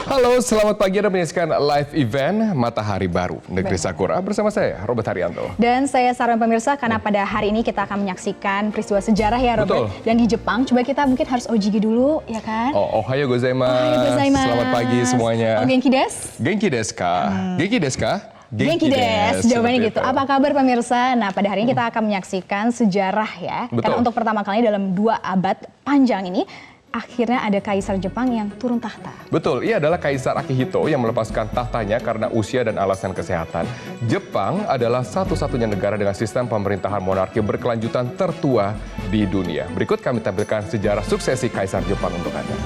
Halo, selamat pagi. Anda menyaksikan live event Matahari Baru Negeri Sakura bersama saya, Robert Haryanto. Dan saya saran pemirsa, karena pada hari ini kita akan menyaksikan peristiwa sejarah ya, Robert. Betul. Dan di Jepang, coba kita mungkin harus ojigi dulu, ya kan? Ohayo gozaimasu. Ohayo gozaimasu. Selamat pagi semuanya. Genki desu? Genki desu ka? Genki desu ka? Genki desu, jawabannya gitu. Itu. Apa kabar pemirsa? Nah, pada hari ini kita akan menyaksikan sejarah ya. Betul. Karena untuk pertama kali dalam 2 abad panjang ini, akhirnya ada kaisar Jepang yang turun tahta. Betul, ia adalah Kaisar Akihito yang melepaskan tahtanya karena usia dan alasan kesehatan. Jepang adalah satu-satunya negara dengan sistem pemerintahan monarki berkelanjutan tertua di dunia. Berikut kami tampilkan sejarah suksesi Kaisar Jepang untuk Anda.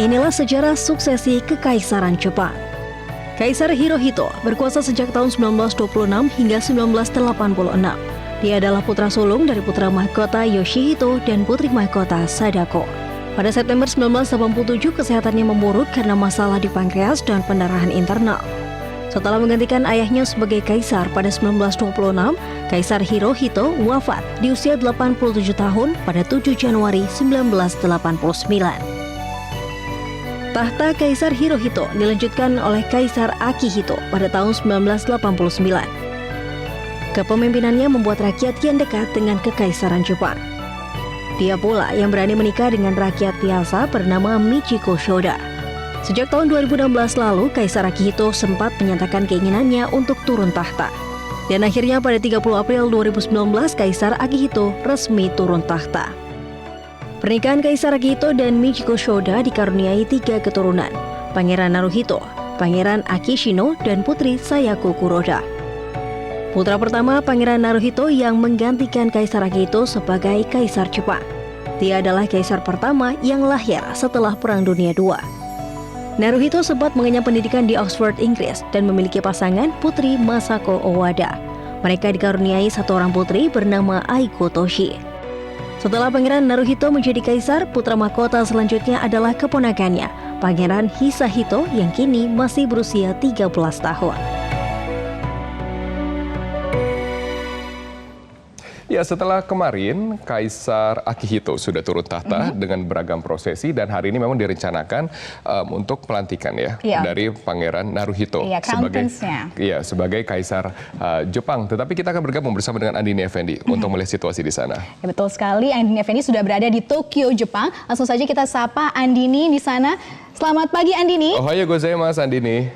Inilah sejarah suksesi Kekaisaran Jepang. Kaisar Hirohito berkuasa sejak tahun 1926 hingga 1986. Dia adalah putra sulung dari putra mahkota Yoshihito dan putri mahkota Sadako. Pada September 1987, kesehatannya memburuk karena masalah di pankreas dan pendarahan internal. Setelah menggantikan ayahnya sebagai kaisar pada 1926, Kaisar Hirohito wafat di usia 87 tahun pada 7 Januari 1989. Tahta Kaisar Hirohito dilanjutkan oleh Kaisar Akihito pada tahun 1989. Kepemimpinannya membuat rakyat kian dekat dengan Kekaisaran Jepang. Dia pula yang berani menikah dengan rakyat biasa bernama Michiko Shoda. Sejak tahun 2016 lalu, Kaisar Akihito sempat menyatakan keinginannya untuk turun tahta. Dan akhirnya pada 30 April 2019, Kaisar Akihito resmi turun tahta. Pernikahan Kaisar Akihito dan Michiko Shoda dikaruniai 3 keturunan, Pangeran Naruhito, Pangeran Akishino, dan Putri Sayako Kuroda. Putra pertama Pangeran Naruhito yang menggantikan Kaisar Akihito sebagai Kaisar Jepang. Dia adalah kaisar pertama yang lahir setelah Perang Dunia II. Naruhito sempat mengenyam pendidikan di Oxford, Inggris dan memiliki pasangan Putri Masako Owada. Mereka dikaruniai 1 orang putri bernama Aiko Toshi. Setelah Pangeran Naruhito menjadi kaisar, putra mahkota selanjutnya adalah keponakannya, Pangeran Hisahito yang kini masih berusia 13 tahun. Ya, setelah kemarin Kaisar Akihito sudah turun tahta dengan beragam prosesi dan hari ini memang direncanakan untuk pelantikan dari Pangeran Naruhito sebagai Kaisar Jepang. Tetapi kita akan bergabung bersama dengan Andini Effendi untuk melihat situasi di sana. Ya, betul sekali, Andini Effendi sudah berada di Tokyo, Jepang. Langsung saja kita sapa Andini di sana. Selamat pagi Andini. Ohayo gozaimasu Andini.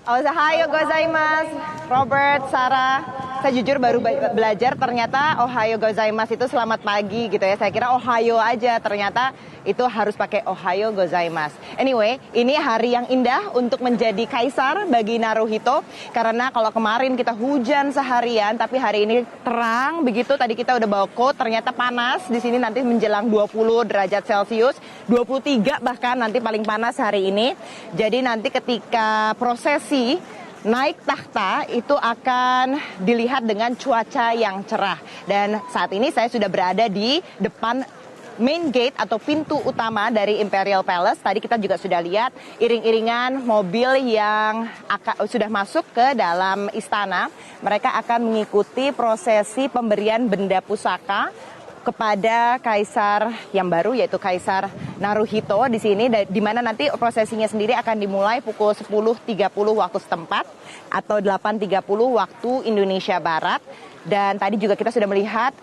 Ohayo gozaimasu, Robert, Sarah. Saya jujur baru belajar ternyata Ohayo gozaimasu itu selamat pagi gitu ya. Saya kira Ohayo aja, ternyata itu harus pakai Ohayo gozaimasu. Anyway, ini hari yang indah untuk menjadi kaisar bagi Naruhito. Karena kalau kemarin kita hujan seharian, tapi hari ini terang begitu. Tadi kita udah bawa coat, ternyata panas. Di sini nanti menjelang 20 derajat Celcius, 23 bahkan nanti paling panas hari ini. Jadi nanti ketika prosesi naik tahta itu akan dilihat dengan cuaca yang cerah. Dan saat ini saya sudah berada di depan main gate atau pintu utama dari Imperial Palace. Tadi kita juga sudah lihat iring-iringan mobil yang sudah masuk ke dalam istana. Mereka akan mengikuti prosesi pemberian benda pusaka kepada kaisar yang baru, yaitu Kaisar Naruhito di sini, di mana nanti prosesinya sendiri akan dimulai pukul 10.30 waktu setempat atau 8.30 waktu Indonesia Barat. Dan tadi juga kita sudah melihat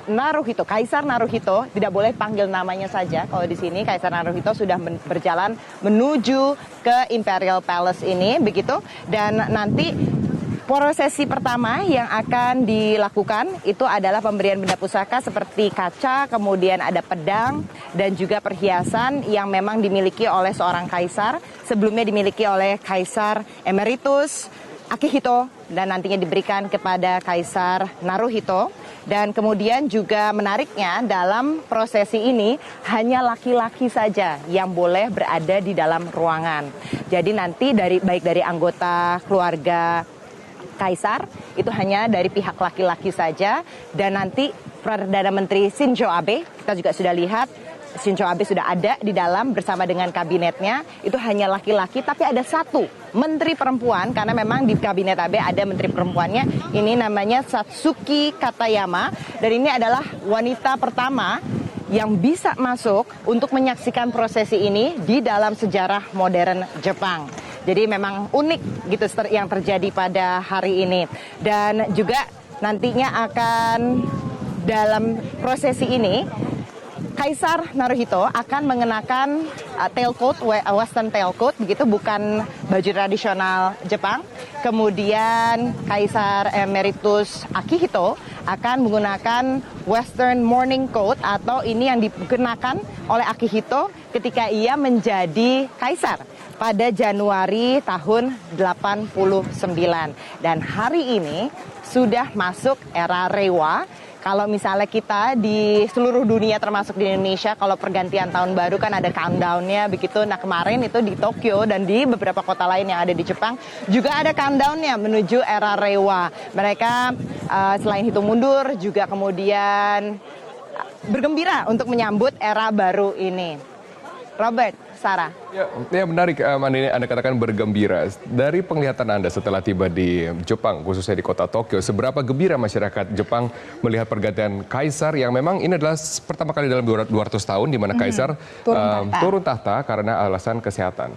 Naruhito, Kaisar Naruhito, tidak boleh panggil namanya saja. Kalau di sini Kaisar Naruhito sudah berjalan menuju ke Imperial Palace ini, begitu. Dan nanti prosesi pertama yang akan dilakukan itu adalah pemberian benda pusaka seperti kaca, kemudian ada pedang dan juga perhiasan yang memang dimiliki oleh seorang kaisar. Sebelumnya dimiliki oleh Kaisar Emeritus Akihito dan nantinya diberikan kepada Kaisar Naruhito. Dan kemudian juga menariknya dalam prosesi ini hanya laki-laki saja yang boleh berada di dalam ruangan. Jadi nanti baik dari anggota keluarga kaisar itu hanya dari pihak laki-laki saja. Dan nanti Perdana Menteri Shinzo Abe, kita juga sudah lihat Shinzo Abe sudah ada di dalam bersama dengan kabinetnya, itu hanya laki-laki, tapi ada satu menteri perempuan, karena memang di kabinet Abe ada menteri perempuannya, ini namanya Satsuki Katayama, dan ini adalah wanita pertama yang bisa masuk untuk menyaksikan prosesi ini di dalam sejarah modern Jepang. Jadi memang unik gitu yang terjadi pada hari ini. Dan juga nantinya akan dalam prosesi ini Kaisar Naruhito akan mengenakan tailcoat, western tailcoat, begitu, bukan baju tradisional Jepang. Kemudian Kaisar Emeritus Akihito akan menggunakan western morning coat, atau ini yang dikenakan oleh Akihito ketika ia menjadi kaisar pada Januari tahun 89. Dan hari ini sudah masuk era Reiwa. Kalau misalnya kita di seluruh dunia termasuk di Indonesia, kalau pergantian tahun baru kan ada countdown-nya begitu. Nah kemarin itu di Tokyo dan di beberapa kota lain yang ada di Jepang juga ada countdown-nya menuju era Reiwa. Mereka selain hitung mundur juga kemudian bergembira untuk menyambut era baru ini. Robert, Sarah. Ya menarik, Mandini, Anda katakan bergembira. Dari penglihatan Anda setelah tiba di Jepang, khususnya di kota Tokyo, seberapa gembira masyarakat Jepang melihat pergantian kaisar yang memang ini adalah pertama kali dalam 200 tahun di mana kaisar turun tahta karena alasan kesehatan?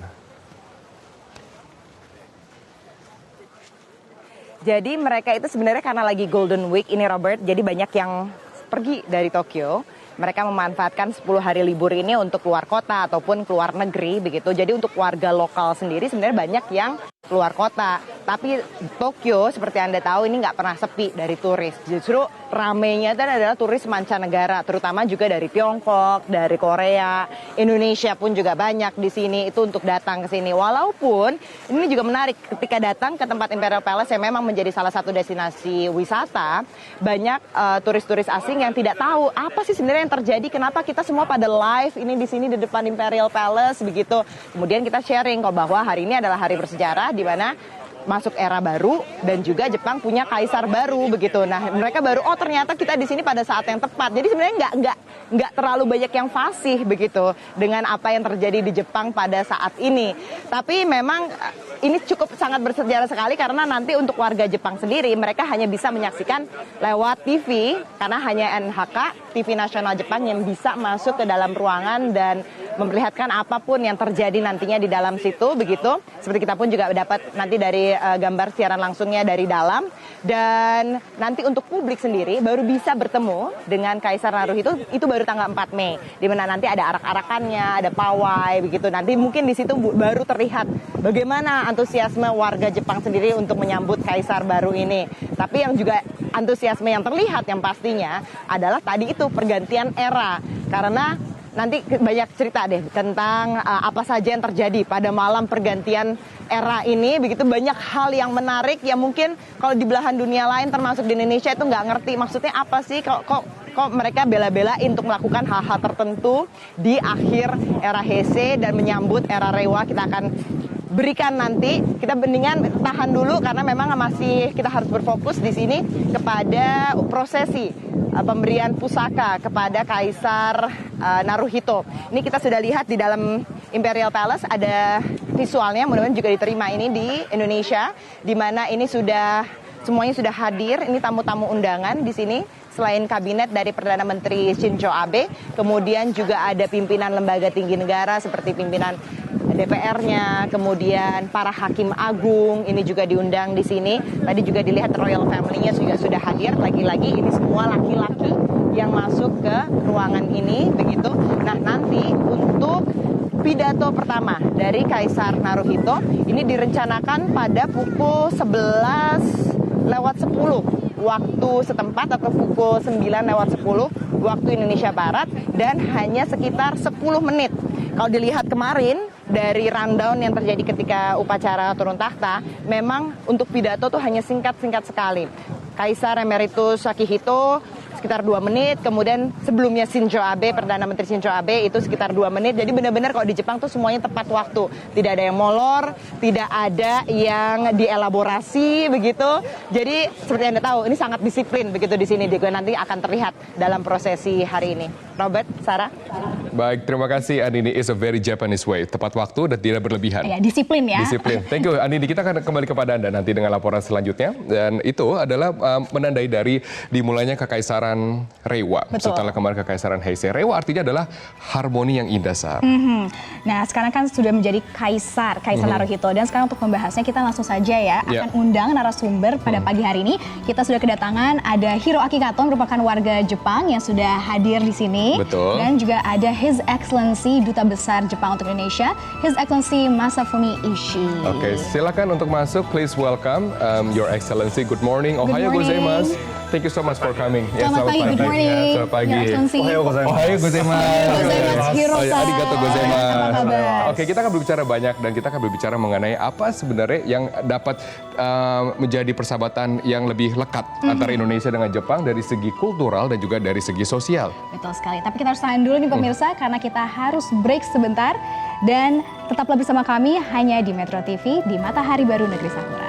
Jadi mereka itu sebenarnya karena lagi Golden Week ini, Robert, jadi banyak yang pergi dari Tokyo. Mereka memanfaatkan 10 hari libur ini untuk keluar kota ataupun keluar negeri begitu. Jadi untuk warga lokal sendiri sebenarnya banyak yang keluar kota. Tapi Tokyo seperti Anda tahu ini nggak pernah sepi dari turis. Justru ramenya itu adalah turis mancanegara, terutama juga dari Tiongkok, dari Korea, Indonesia pun juga banyak di sini itu untuk datang ke sini. Walaupun ini juga menarik ketika datang ke tempat Imperial Palace yang memang menjadi salah satu destinasi wisata, banyak turis-turis asing yang tidak tahu apa sih sebenarnya yang terjadi, kenapa kita semua pada live ini di sini di depan Imperial Palace begitu. Kemudian kita sharing kok bahwa hari ini adalah hari bersejarah di mana masuk era baru dan juga Jepang punya kaisar baru begitu. Nah, mereka baru ternyata kita di sini pada saat yang tepat. Jadi sebenarnya nggak terlalu banyak yang fasih begitu dengan apa yang terjadi di Jepang pada saat ini. Tapi memang ini cukup sangat bersejarah sekali karena nanti untuk warga Jepang sendiri mereka hanya bisa menyaksikan lewat TV karena hanya NHK, TV nasional Jepang yang bisa masuk ke dalam ruangan dan memperlihatkan apapun yang terjadi nantinya di dalam situ begitu. Seperti kita pun juga dapat nanti dari gambar siaran langsungnya dari dalam. Dan nanti untuk publik sendiri baru bisa bertemu dengan Kaisar Naruhito itu baru tanggal 4 Mei. Di mana nanti ada arak-arakannya, ada pawai begitu. Nanti mungkin di situ baru terlihat bagaimana antusiasme warga Jepang sendiri untuk menyambut Kaisar baru ini. Tapi yang juga antusiasme yang terlihat yang pastinya adalah tadi itu pergantian era. Karena nanti banyak cerita deh tentang apa saja yang terjadi pada malam pergantian era ini. Begitu banyak hal yang menarik yang mungkin kalau di belahan dunia lain termasuk di Indonesia itu nggak ngerti maksudnya apa sih kok mereka bela-belain untuk melakukan hal-hal tertentu di akhir era Heisei dan menyambut era Reiwa. Kita akan berikan nanti, kita mendingan tahan dulu karena memang masih kita harus berfokus di sini kepada prosesi pemberian pusaka kepada Kaisar Naruhito. Ini kita sudah lihat di dalam Imperial Palace ada visualnya, mudah-mudahan juga diterima ini di Indonesia, di mana ini semuanya sudah hadir. Ini tamu-tamu undangan di sini. Selain kabinet dari Perdana Menteri Shinzo Abe, kemudian juga ada pimpinan lembaga tinggi negara seperti pimpinan DPR-nya, kemudian para hakim agung ini juga diundang di sini. Tadi juga dilihat royal family-nya juga sudah hadir. Lagi-lagi ini semua laki-laki yang masuk ke ruangan ini begitu. Nah, nanti untuk pidato pertama dari Kaisar Naruhito ini direncanakan pada pukul 11:10 waktu setempat atau pukul 9:10 waktu Indonesia Barat dan hanya sekitar 10 menit. Kalau dilihat kemarin dari rundown yang terjadi ketika upacara turun tahta, memang untuk pidato tuh hanya singkat-singkat sekali. Kaisar Emeritus Akihito sekitar 2 menit, kemudian sebelumnya Shinzo Abe, Perdana Menteri Shinzo Abe itu sekitar 2 menit. Jadi benar-benar kalau di Jepang tuh semuanya tepat waktu. Tidak ada yang molor, tidak ada yang dielaborasi begitu. Jadi seperti Anda tahu, ini sangat disiplin begitu di sini. Juga nanti akan terlihat dalam prosesi hari ini. Robert, Sarah. Baik, terima kasih Andini. Is a very Japanese way. Tepat waktu dan tidak berlebihan. Ya, disiplin ya. Disiplin. Thank you Andini. Kita akan kembali kepada Anda nanti dengan laporan selanjutnya. Dan itu adalah menandai dari dimulainya Kekaisaran Reiwa. Betul. Setelah kemarin Kekaisaran Heisei. Reiwa artinya adalah harmoni yang indah, Sar. Nah, sekarang kan sudah menjadi Kaisar Naruhito. Dan sekarang untuk membahasnya kita langsung saja ya akan undang narasumber pada pagi hari ini. Kita sudah kedatangan ada Hiroaki Kato, merupakan warga Jepang yang sudah hadir di sini. Betul. Dan juga ada His Excellency Duta Besar Jepang untuk Indonesia, His Excellency Masafumi Ishii. Oke, silakan untuk masuk. Please welcome Your Excellency. Good morning. Ohayo gozaimasu. Thank you so much for coming. Selamat pagi. Good morning. Selamat pagi. Your Excellency. Ohayo gozaimasu. Hiro-san. Arigatou gozaimasu. Apa kabar? Oke, kita akan berbicara banyak dan kita akan berbicara mengenai apa sebenarnya yang dapat menjadi persahabatan yang lebih lekat antara Indonesia dengan Jepang dari segi kultural dan juga dari segi sosial. Betul sekali. Tapi kita harus tahan dulu nih pemirsa karena kita harus break sebentar dan tetaplah bersama kami hanya di Metro TV di Matahari Baru Negeri Sakura.